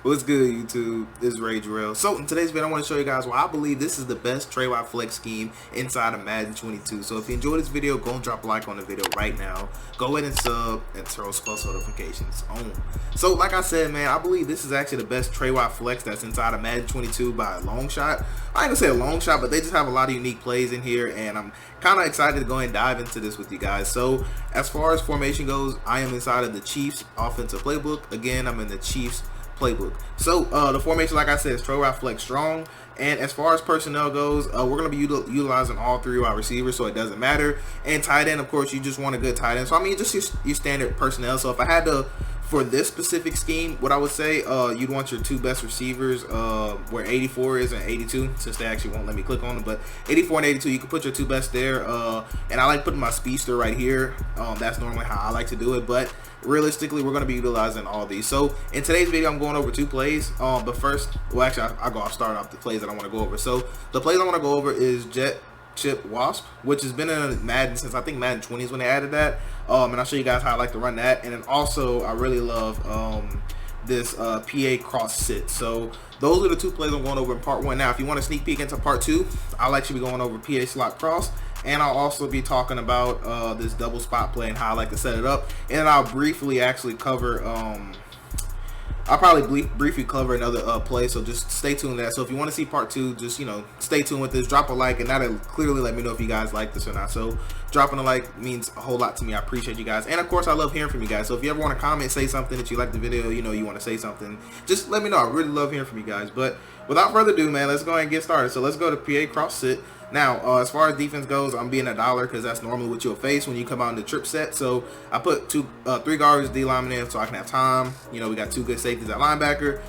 What's good, YouTube? This is Ray Jarrell. So in today's video, I want to show you guys why I believe this is the best Trey flex scheme inside of Madden 22. So if you enjoyed this video, go and drop a like on the video right now. Go ahead and sub and turn those post notifications on. So like I said, man, I believe this is actually the best Trey flex that's inside of Madden 22 by a long shot. I ain't gonna say a long shot, but they just have a lot of unique plays in here, and I'm kind of excited to go and dive into this with you guys. So as far as formation goes, I am inside of the Chiefs offensive playbook. Again, I'm in the Chiefs playbook. So the formation, like I said, is Trey flex strong. And as far as personnel goes, we're going to be utilizing all three wide receivers, so it doesn't matter. And tight end, of course, you just want a good tight end. So I mean, just your standard personnel. So if I had to, for this specific scheme, what I would say, you'd want your two best receivers, where 84 is and 82, since they actually won't let me click on them. But 84 and 82, you can put your two best there. And I like putting my speedster right here. That's normally how I like to do it. But realistically, we're going to be utilizing all these. So in today's video, I'm going over two plays. But first, well, actually, I'll start off the plays that I want to go over. So the plays I want to go over is jet chip Wasp, which has been in Madden since I think Madden 20 is when they added that. And I'll show you guys how I like to run that. And then also, I really love this PA cross sit. So those are the two plays I'm going over in part one. Now, if you want to sneak peek into part two, I'll actually be going over PA slot cross. And I'll also be talking about this double spot play and how I like to set it up. And I'll briefly actually cover, I'll probably briefly cover another play, so just stay tuned to that. So if you want to see part two, just, stay tuned with this. Drop a like, and that'll clearly let me know if you guys like this or not. So dropping a like means a whole lot to me. I appreciate you guys. And of course, I love hearing from you guys. So if you ever want to comment, say something that you like the video, you want to say something, just let me know. I really love hearing from you guys. But without further ado, man, let's go ahead and get started. So let's go to PA cross sit. Now, as far as defense goes, I'm being $1 because that's normally what you'll face when you come out in the trip set. So I put three guards, D linemen in, so I can have time. We got two good safeties at linebacker.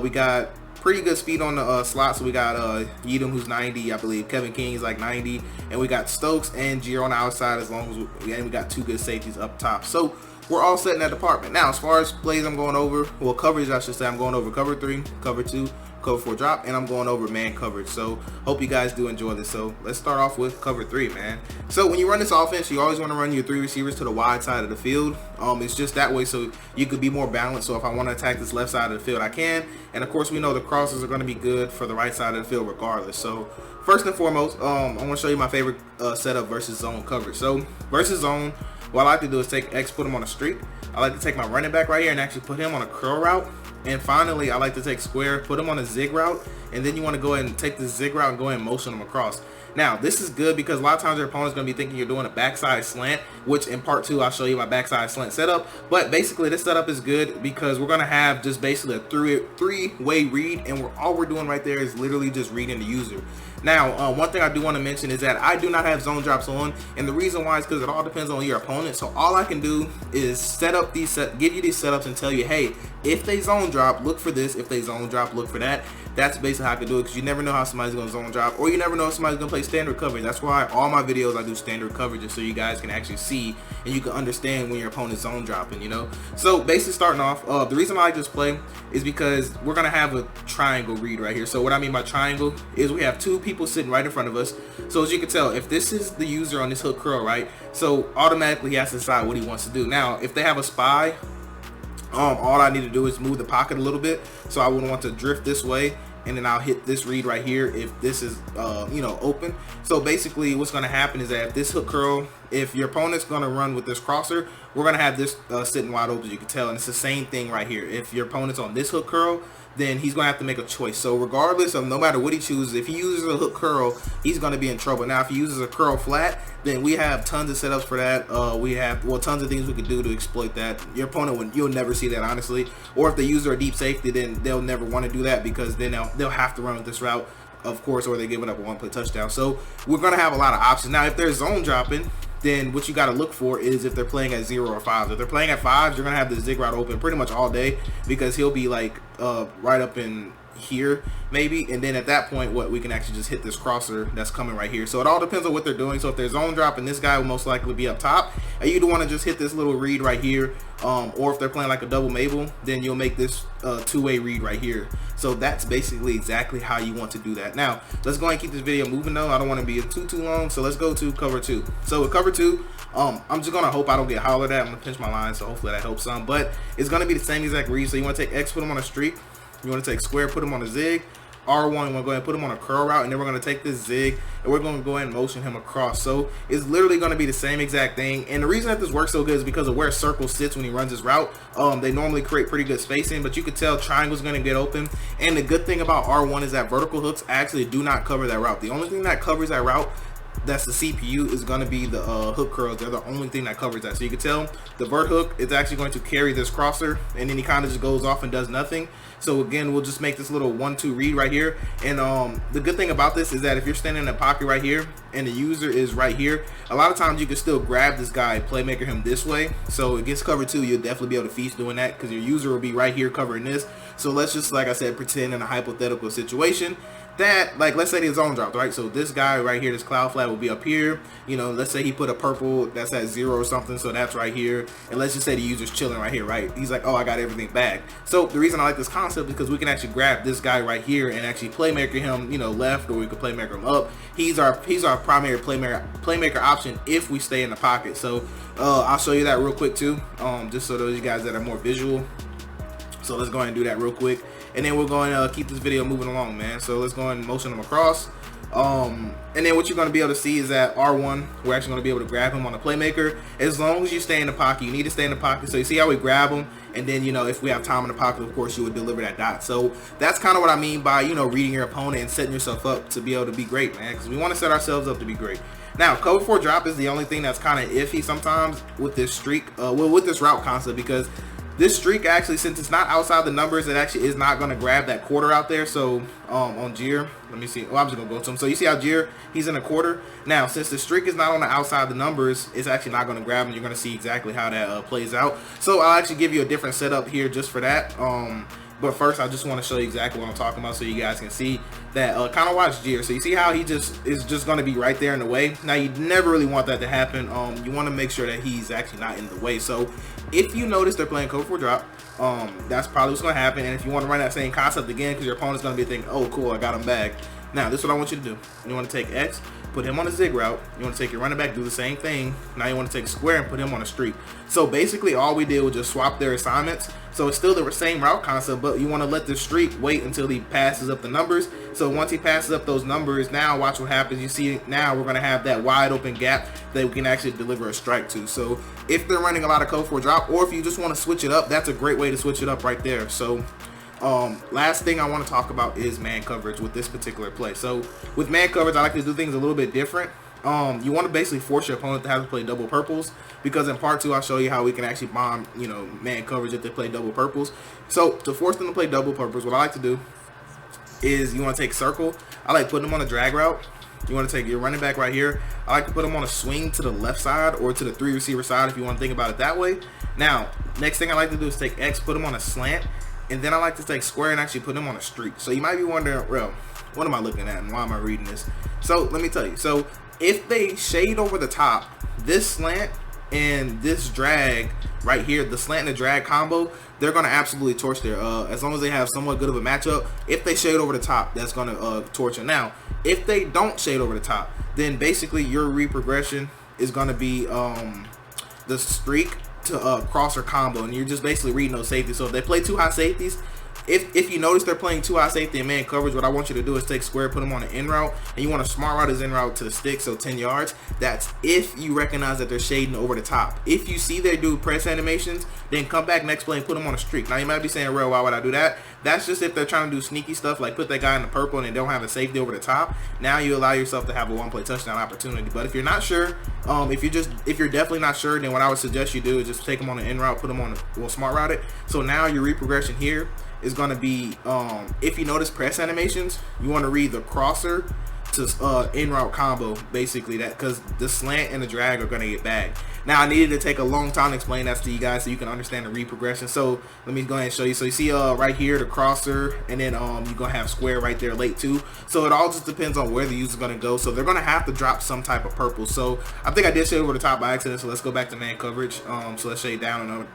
We got pretty good speed on the slot. So we got Yeadham, who's 90, I believe. Kevin King is like 90, and we got Stokes and Gio on the outside. As long as we got two good safeties up top. So we're all set in that department. Now, as far as plays I'm going over, well, coverage, I should say, I'm going over cover 3, cover 2, cover 4 drop, and I'm going over man coverage. So hope you guys do enjoy this. So let's start off with cover 3, man. So when you run this offense, you always want to run your 3 receivers to the wide side of the field. It's just that way so you could be more balanced. So if I want to attack this left side of the field, I can. And of course, we know the crosses are going to be good for the right side of the field regardless. So first and foremost, I want to show you my favorite setup versus zone coverage. So versus zone, what I like to do is take X, put him on a streak. I like to take my running back right here and actually put him on a curl route. And finally, I like to take square, put him on a zig route, and then you want to go ahead and take the zig route and go ahead and motion him across. Now, this is good because a lot of times your opponent's going to be thinking you're doing a backside slant, which in part 2, I'll show you my backside slant setup. But basically, this setup is good because we're going to have just basically a three-way read, and all we're doing right there is literally just reading the user. Now, one thing I do want to mention is that I do not have zone drops on, and the reason why is because it all depends on your opponent. So all I can do is set up give you these setups and tell you, hey, if they zone drop, look for this. If they zone drop, look for that. That's basically how I can do it, because you never know how somebody's going to zone drop, or you never know if somebody's going to play standard coverage. That's why all my videos I do standard coverages, so you guys can actually see and you can understand when your opponent's zone dropping, So basically starting off, the reason I like this play is because we're going to have a triangle read right here. So what I mean by triangle is we have two people sitting right in front of us. So as you can tell, if this is the user on this hook curl, right, so automatically he has to decide what he wants to do. Now, if they have a spy, all I need to do is move the pocket a little bit. So I would want to drift this way, and then I'll hit this read right here if this is open. So basically what's going to happen is that if this hook curl, if your opponent's going to run with this crosser, we're going to have this sitting wide open, as you can tell. And it's the same thing right here. If your opponent's on this hook curl, then he's going to have to make a choice. So regardless of, no matter what he chooses, if he uses a hook curl, he's going to be in trouble. Now, if he uses a curl flat, then we have tons of setups for that. We have, tons of things we could do to exploit that. Your opponent, you'll never see that, honestly. Or if they use their deep safety, then they'll never want to do that, because then they'll have to run with this route, of course, or they give it up a one-play touchdown. So we're going to have a lot of options. Now, if they're zone dropping, then what you got to look for is if they're playing at 0 or 5s. If they're playing at 5s, you're going to have the zig route open pretty much all day, because he'll be like right up in here maybe, and then at that point we can actually just hit this crosser that's coming right here. So it all depends on what they're doing. So if they're zone dropping, this guy will most likely be up top, and you do want to just hit this little read right here, or if they're playing like a double Mabel, then you'll make this two-way read right here. So that's basically exactly how you want to do that. Now let's go ahead and keep this video moving though. I don't want to be too long, so let's go to cover 2. So with cover 2, I'm just gonna hope I don't get hollered at. I'm gonna pinch my line, so hopefully that helps some, but it's gonna be the same exact read. So you want to take X, put him on a streak, You want to take square, put him on a zig. R1, we're going to go ahead and put him on a curl route, and then we're going to take this zig, and we're going to go ahead and motion him across. So it's literally going to be the same exact thing. And the reason that this works so good is because of where circle sits when he runs his route. They normally create pretty good spacing, but you can tell triangle's going to get open. And the good thing about R1 is that vertical hooks actually do not cover that route. The only thing that covers that route, that's the CPU, is going to be the hook curls. They're the only thing that covers that. So you can tell the vert hook is actually going to carry this crosser, and then he kind of just goes off and does nothing. So again, we'll just make this little 1-2 read right here. And the good thing about this is that if you're standing in the pocket right here and the user is right here, a lot of times you can still grab this guy, playmaker him this way. So against cover 2, you'll definitely be able to feast doing that because your user will be right here covering this. So let's just, like I said, pretend in a hypothetical situation that, like, let's say the zone dropped, right? So this guy right here, this cloud flat, will be up here. You know, let's say he put a purple that's at 0 or something, so that's right here. And let's just say the user's chilling right here, right? He's like, oh, I got everything back. So the reason I like this concept is because we can actually grab this guy right here and actually playmaker him, you know, left, or we could playmaker him up. He's our primary playmaker option if we stay in the pocket. So I'll show you that real quick too, just so those of you guys that are more visual. So let's go ahead and do that real quick, and then we're going to keep this video moving along, man. So let's go ahead and motion them across. And then what you're going to be able to see is that R1, we're actually going to be able to grab him on the playmaker. As long as you stay in the pocket, you need to stay in the pocket. So you see how we grab him, and then, you know, if we have time in the pocket, of course, you would deliver that dot. So that's kind of what I mean by, you know, reading your opponent and setting yourself up to be able to be great, man, because we want to set ourselves up to be great. Now, cover 4 drop is the only thing that's kind of iffy sometimes with this streak, with this route concept, because this streak actually, since it's not outside the numbers, it actually is not going to grab that quarter out there. So on Jir, let me see. Well, I'm just going to go to him. So you see how Jir, he's in a quarter. Now, since the streak is not on the outside the numbers, it's actually not going to grab him. You're going to see exactly how that plays out. So I'll actually give you a different setup here just for that. But first, I just want to show you exactly what I'm talking about so you guys can see that. Kind of watch Jir. So you see how he just is just going to be right there in the way. Now, you never really want that to happen. You want to make sure that he's actually not in the way. So if you notice they're playing cover 4 drop, that's probably what's going to happen. And if you want to run that same concept again, because your opponent's going to be thinking, oh, cool, I got him back. Now, this is what I want you to do. You want to take X, put him on a zig route. You want to take your running back, do the same thing. Now you want to take square and put him on a streak. So basically, all we did was just swap their assignments. So it's still the same route concept, but you want to let the streak wait until he passes up the numbers. So once he passes up those numbers, now watch what happens. You see, now we're going to have that wide open gap that we can actually deliver a strike to. So if they're running a lot of cover 4 drop, or if you just want to switch it up, that's a great way to switch it up right there. So last thing I want to talk about is man coverage with this particular play. So with man coverage, I like to do things a little bit different. You want to basically force your opponent to have to play double purples, because in part 2 I'll show you how we can actually bomb, you know, man coverage if they play double purples. So to force them to play double purples, what I like to do is you want to take circle. I like putting them on a drag route. You want to take your running back right here. I like to put them on a swing to the left side or to the 3 receiver side if you want to think about it that way. Now, next thing I like to do is take X, put them on a slant, and then I like to take square and actually put them on a streak. So you might be wondering, well, what am I looking at and why am I reading this? So let me tell you. So if they shade over the top, this slant and this drag right here, the slant and the drag combo, they're going to absolutely torch there. As long as they have somewhat good of a matchup, if they shade over the top, that's going to torch it. Now, if they don't shade over the top, then basically your reprogression is going to be the streak to crosser combo, and you're just basically reading those safeties. So if they play 2 high safeties, if you notice they're playing 2 high safety and man coverage, what I want you to do is take square, put them on an in route, and you want to smart route his in route to the stick, so 10 yards. That's if you recognize that they're shading over the top. If you see they do press animations, then come back next play and put them on a streak. Now you might be saying, "Real, why would I do that?" That's just if they're trying to do sneaky stuff, like put that guy in the purple and they don't have a safety over the top. Now you allow yourself to have a 1-play touchdown opportunity. But if you're not sure, if you're definitely not sure, then what I would suggest you do is just take them on the in route, put them on the smart route it. So now your reprogression here is going to be, if you notice press animations, you want to read the crosser to in route combo, basically, that because the slant and the drag are going to get bagged. Now I needed to take a long time to explain that to you guys so you can understand the reprogression. So let me go ahead and show you. So you see right here the crosser, and then you're gonna have square right there late too. So it all just depends on where the user's gonna go. So they're gonna have to drop some type of purple. So I think I did shade over the top by accident, so let's go back to man coverage. So let's shade down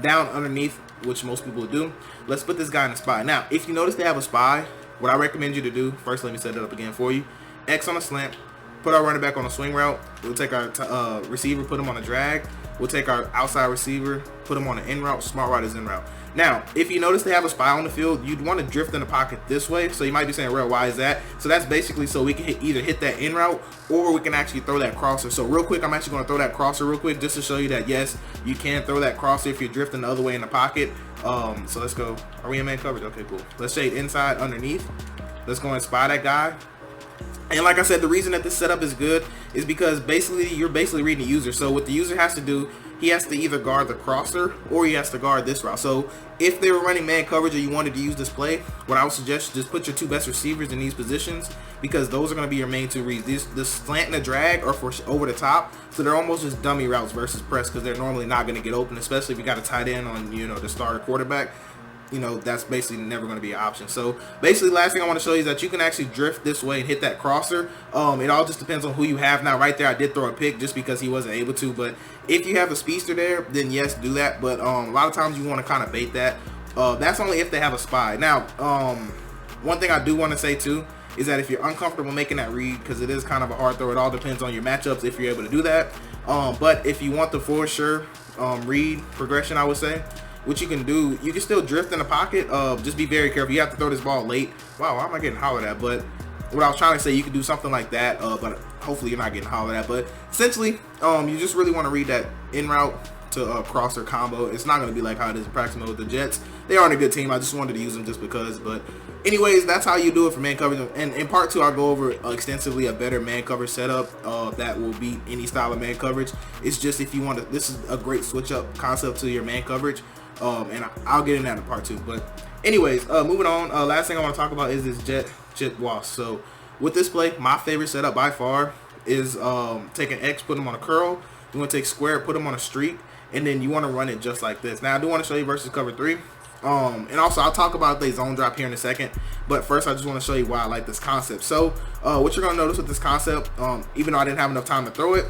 underneath, which most people do. Let's put this guy in a spy. Now if you notice they have a spy, what I recommend you to do first, let me set it up again for you. X on a slant, put our running back on a swing route. We'll take our receiver, put him on a drag. We'll take our outside receiver, put him on an in route. Smart route is in route. Now, if you notice they have a spy on the field, you'd want to drift in the pocket this way. So you might be saying, "Real, why is that?" So that's basically so we can either hit that in route or we can actually throw that crosser. So real quick, I'm actually going to throw that crosser real quick just to show you that yes, you can throw that crosser if you're drifting the other way in the pocket. So let's go. Are we in man coverage? Okay, cool. Let's shade inside underneath. Let's go and spy that guy. And like I said, the reason that this setup is good is because basically you're basically reading the user. So what the user has to do, he has to either guard the crosser or he has to guard this route. So if they were running man coverage or you wanted to use this play, what I would suggest is just put your two best receivers in these positions, because those are going to be your main two reads. This slant and the drag are for over the top, so they're almost just dummy routes versus press, because they're normally not going to get open, especially if you got a tight end on, you know, the starter quarterback. You know, that's basically never going to be an option. So basically, last thing I want to show you is that you can actually drift this way and hit that crosser. It all just depends on who you have. Now right there I did throw a pick just because he wasn't able to, but if you have a speedster there, then yes, do that. But a lot of times you want to kind of bait that. That's only if they have a spy. Now one thing I do want to say too is that if you're uncomfortable making that read, because it is kind of a hard throw, it all depends on your matchups if you're able to do that. But if you want the for sure read progression, I would say, what you can do, you can still drift in the pocket. Just be very careful. You have to throw this ball late. Wow, why am I getting hollered at? But what I was trying to say, you can do something like that, but hopefully you're not getting hollered at. But essentially, you just really want to read that in route to crosser combo. It's not going to be like how it is in practice mode with the Jets. They aren't a good team. I just wanted to use them just because. But anyways, that's how you do it for man coverage. And in part 2, I'll go over extensively a better man coverage setup that will beat any style of man coverage. It's just if you want to, this is a great switch up concept to your man coverage. And I'll get in that in part 2. But anyways, moving on, last thing I want to talk about is this jet wasp. So with this play, my favorite setup by far is take an X, put them on a curl. You want to take square, put them on a streak, and then you want to run it just like this. Now I do want to show you versus cover 3, and also I'll talk about the zone drop here in a second, but first I just want to show you why I like this concept. So what you're going to notice with this concept, even though I didn't have enough time to throw it,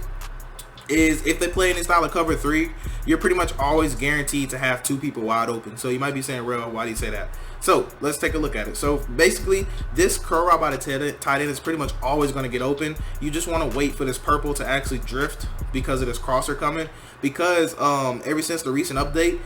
is if they play in this style of cover 3, you're pretty much always guaranteed to have 2 people wide open. So you might be saying, "Real, why do you say that?" So let's take a look at it. So basically, this curl route by the tight end is pretty much always going to get open. You just want to wait for this purple to actually drift because of this crosser coming. Because ever since the recent update,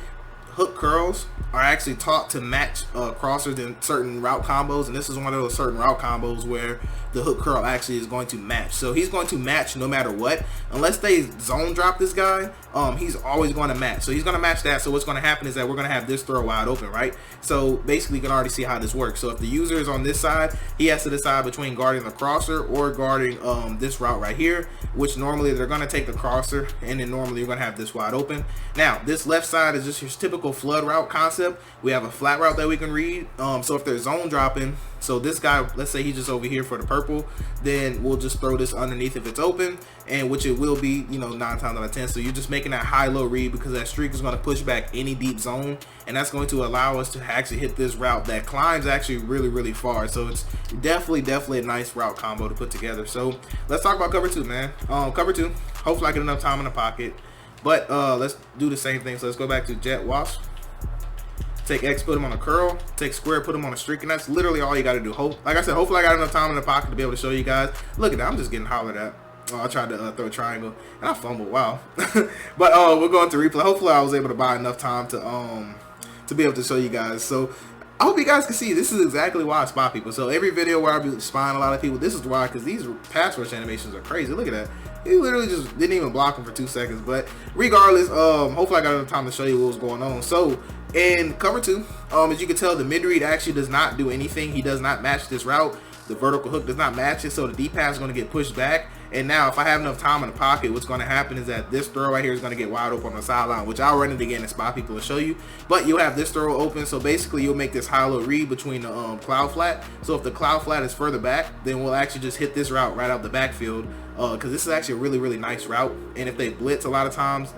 hook curls are actually taught to match crossers in certain route combos, and this is one of those certain route combos where the hook curl actually is going to match. So he's going to match no matter what. Unless they zone drop this guy, he's always going to match. So he's going to match that. So what's going to happen is that we're going to have this throw wide open, right? So basically you can already see how this works. So if the user is on this side, he has to decide between guarding the crosser or guarding this route right here, which normally they're going to take the crosser, and then normally you're going to have this wide open. Now this left side is just your typical flood route concept. We have a flat route that we can read. So if they're zone dropping, so this guy, let's say he's just over here for the purple, then we'll just throw this underneath if it's open, and which it will be, you know, 9 times out of 10. So you're just making that high-low read because that streak is going to push back any deep zone, and that's going to allow us to actually hit this route that climbs actually really, really far. So it's definitely a nice route combo to put together. So let's talk about cover 2, man. Cover 2, hopefully I get enough time in the pocket, but let's do the same thing. So let's go back to jet wasp. Take X, put them on a curl. Take square, put them on a streak, and that's literally all you got to do. Like I said, hopefully I got enough time in the pocket to be able to show you guys. Look at that, I'm just getting hollered at. I tried to throw a triangle, and I fumbled. Wow. But we're going to replay. Hopefully I was able to buy enough time to be able to show you guys. So I hope you guys can see this is exactly why I spot people. So every video where I be spying a lot of people, this is why, because these pass rush animations are crazy. Look at that. He literally just didn't even block him for 2 seconds. But regardless, hopefully I got enough time to show you what was going on. So in cover 2, as you can tell, the mid read actually does not do anything. He does not match this route. The vertical hook does not match it, so the deep pass is going to get pushed back. And now if I have enough time in the pocket, what's going to happen is that this throw right here is going to get wide open on the sideline, which I'll run it again and spot people and show you. But you'll have this throw open, so basically you'll make this high-low read between the cloud flat. So if the cloud flat is further back, then we'll actually just hit this route right out the backfield, because this is actually a really, really nice route. And if they blitz a lot of times,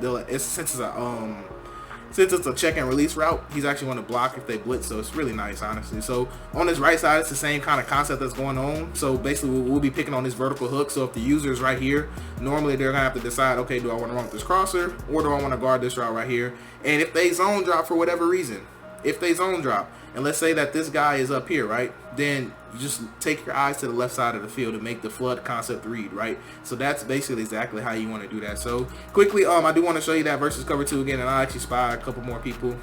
since it's a check and release route, he's actually going to block if they blitz, so it's really nice, honestly. So on this right side, it's the same kind of concept that's going on. So basically we'll be picking on this vertical hook. So if the user is right here, normally they're gonna have to decide, okay, do I want to run with this crosser or do I want to guard this route right here? And if they zone drop for whatever reason, if they zone drop, and let's say that this guy is up here, right, then you just take your eyes to the left side of the field to make the flood concept read, right? So that's basically exactly how you want to do that. So quickly, I do want to show you that versus cover 2 again, and I'll actually spy a couple more people.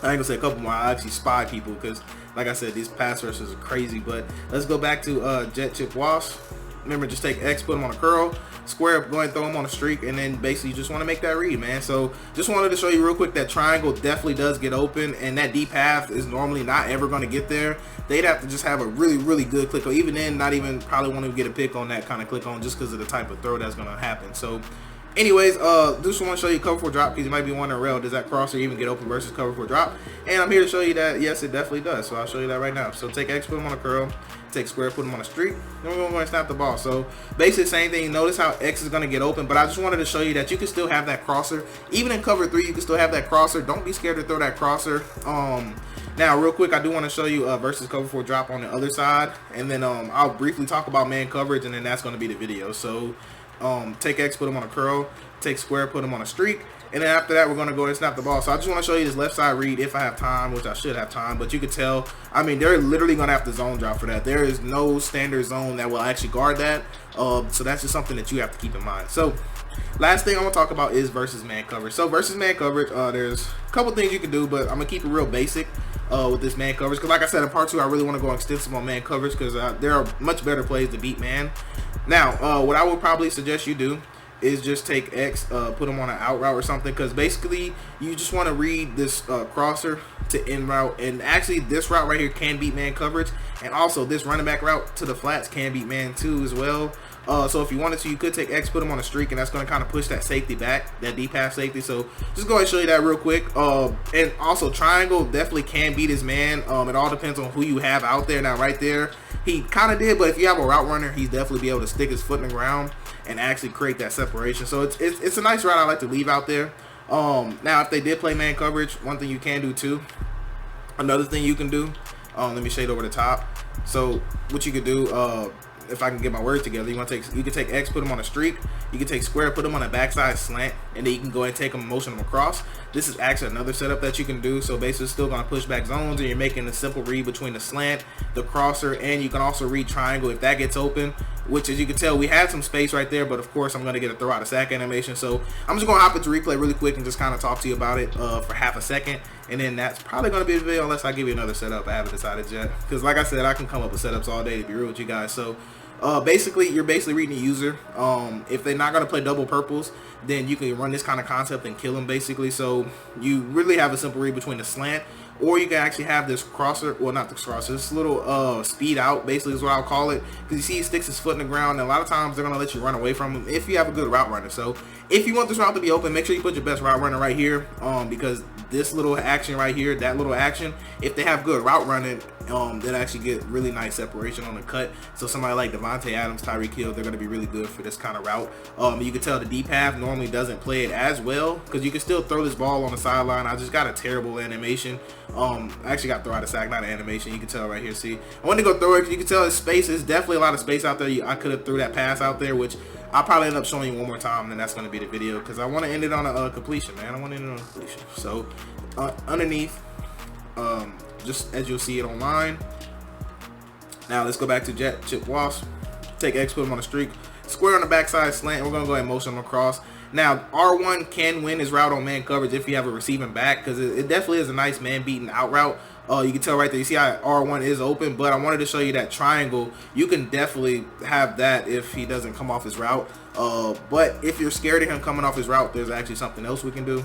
I ain't gonna say a couple more. I actually spy people because, like I said, these pass rushers are crazy. But let's go back to jet chip Wasp. Remember, just take X, put them on a curl, square up, go ahead and throw them on a streak, and then basically you just want to make that read, man. So just wanted to show you real quick that triangle definitely does get open, and that deep half is normally not ever going to get there. They'd have to just have a really good click on, even then not even probably want to get a pick on that kind of click on, just because of the type of throw that's going to happen. So anyways, just want to show you cover 4 drop, because you might be wondering, Rel, does that crosser even get open versus cover 4 drop? And I'm here to show you that yes, it definitely does. So I'll show you that right now. So take X, put them on a curl, take square, put them on a streak, then we're going to go and snap the ball. So basically same thing. Notice how X is going to get open, but I just wanted to show you that you can still have that crosser. Even in cover 3, you can still have that crosser. Don't be scared to throw that crosser. Now real quick, I do want to show you versus cover 4 drop on the other side, and then I'll briefly talk about man coverage, and then that's going to be the video. So take X, put them on a curl, take square, put them on a streak, and then after that we're going to go and snap the ball. So I just want to show you this left side read if I have time, which I should have time, but you could tell, I mean, they're literally going to have to zone drop for that. There is no standard zone that will actually guard that, so that's just something that you have to keep in mind. So last thing I want to talk about is versus man coverage. So versus man coverage, there's a couple things you can do, but I'm going to keep it real basic with this man coverage, because like I said in part 2, I really want to go extensive on man coverage, because there are much better plays to beat man. Now what I would probably suggest you do is just take X, put them on an out route or something, because basically you just want to read this crosser to in route, and actually this route right here can beat man coverage, and also this running back route to the flats can beat man too as well. So if you wanted to, you could take X, put them on a streak, and that's going to kind of push that safety back, that deep half safety. So just go ahead and show you that real quick. And also triangle definitely can beat his man. It all depends on who you have out there. Now right there, he kind of did, but if you have a route runner, he's definitely be able to stick his foot in the ground and actually create that separation. So it's a nice route I like to leave out there. Now if they did play man coverage, one thing you can do too, another thing you can do, let me shade over the top. So what you could do, if I can get my words together, you can take X, put them on a streak, you can take square, put them on a backside slant, and then you can go and take them, motion them across. This is actually another setup that you can do. So basically it's still going to push back zones, and you're making a simple read between the slant, the crosser, and you can also read triangle if that gets open, which as you can tell, we had some space right there, but of course I'm going to get a throw out of sack animation. So I'm just going to hop into replay really quick and just kind of talk to you about it for half a second, and then that's probably going to be the video unless I give you another setup. I haven't decided yet, because like I said, I can come up with setups all day to be real with you guys. So basically you're basically reading the user. If they're not going to play double purples, then you can run this kind of concept and kill them basically. So you really have a simple read between the slant, or you can actually have this crosser, well not the crosser, this little speed out basically is what I'll call it, because you see he sticks his foot in the ground, and a lot of times they're going to let you run away from him if you have a good route runner. So if you want this route to be open, make sure you put your best route runner right here, because this little action right here, that little action, if they have good route running, they'll actually get really nice separation on the cut. So somebody like Devontae Adams, Tyreek Hill, they're going to be really good for this kind of route. You can tell the deep half normally doesn't play it as well, because you can still throw this ball on the sideline. I just got a terrible animation. I actually got throw out of sack, not an animation. You can tell right here. See, I wanted to go throw it because you can tell his space is definitely a lot of space out there. I could have threw that pass out there, which I'll probably end up showing you one more time, and that's going to be the video, because I want to end it on a completion, man. I want to end it on a completion. So underneath, just as you'll see it online. Now let's go back to jet chip Wasp. Take X, put him on a streak, square on the backside slant. We're going to go ahead and motion him across. Now R1 can win his route on man coverage if you have a receiving back, because it definitely is a nice man beating out route. You can tell right there, you see how R1 is open, but I wanted to show you that triangle. You can definitely have that if he doesn't come off his route. But if you're scared of him coming off his route, there's actually something else we can do.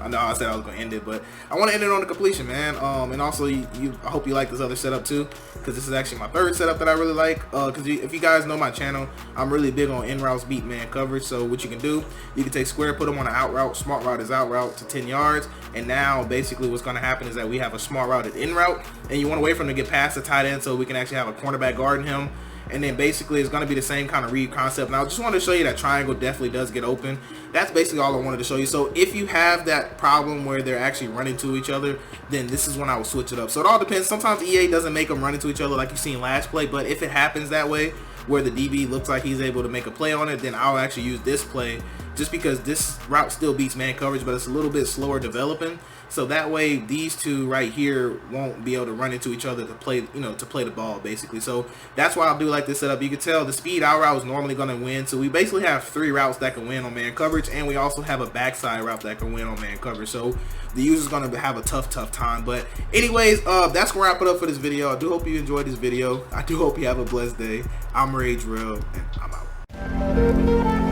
I know I said I was going to end it, but I want to end it on the completion, man. And also, I hope you like this other setup too, because this is actually my third setup that I really like. Because if you guys know my channel, I'm really big on in routes beat man coverage. So what you can do, you can take square, put them on an out route. Smart route is out route to 10 yards. And now basically what's going to happen is that we have a smart route at in route, and you want to wait for him to get past the tight end so we can actually have a cornerback guarding him. And then basically it's going to be the same kind of read concept. Now I just wanted to show you that triangle definitely does get open. That's basically all I wanted to show you. So if you have that problem where they're actually running to each other, then this is when I will switch it up. So it all depends. Sometimes EA doesn't make them run into each other like you seen last play, but if it happens that way where the DB looks like he's able to make a play on it, then I'll actually use this play, just because this route still beats man coverage, but it's a little bit slower developing. so that way these two right here won't be able to run into each other to play, to play the ball basically. So that's why I do like this setup. You can tell the speed out route is normally going to win, so we basically have 3 routes that can win on man coverage, and we also have a backside route that can win on man coverage. So the user's going to have a tough time. But anyways, that's gonna wrap it up for this video. I do hope you enjoyed this video. I do hope you have a blessed day. I'm Rage Real, and I'm out.